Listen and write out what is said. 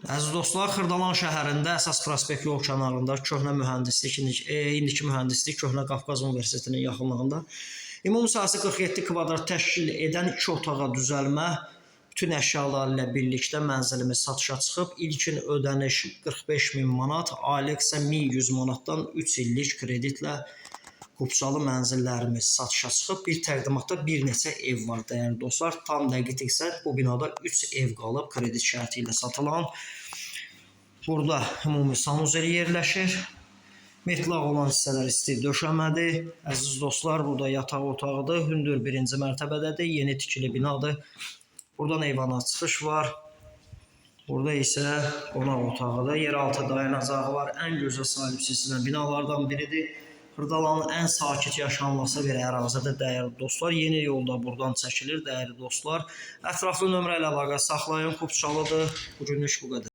Əziz dostlar, Xırdalan şəhərində əsas prospekt yol kənarında köhnə mühəndislik, indiki mühəndislik Köhnə Qafqaz Universitetinin yaxınlığında ümumi sahəsi 47 kvadrat təşkil edən 2 otağa düzəlmə bütün əşyaları ilə birlikdə mənzilimiz satışa çıxıb. İlkin ödəniş 45.000 manat, aylıq isə 1100 manatdan 3 illik kreditlə Qubçalı mənzillərimiz satışa çıxıb. Bir təqdimatda bir neçə ev var dəyərli dostlar. Tam dəqiq isə bu binada 3 ev qalıb kredit şərti ilə satılan. Burada ümumi sanuzel yerləşir. Metlaq olan hissələr isti döşəmədir. Əziz dostlar, burada yataq otağıdır. Hündür 1-ci mərtəbədədir. Yeni tikili binadır. Buradan eyvana çıxış var. Burada isə qonaq otağıdır. Yeraltı dayanacağı var. Ən gözəl sahibsiz binalardan biridir. Xırdalanın ən sakit yaşanması bir ərazidir dəyərli dostlar. Yeni yolda buradan çəkilir dəyərli dostlar. Ətraflı nömrə ilə əlaqə saxlayın. Qubçalıdır. Bugünlük bu qədər.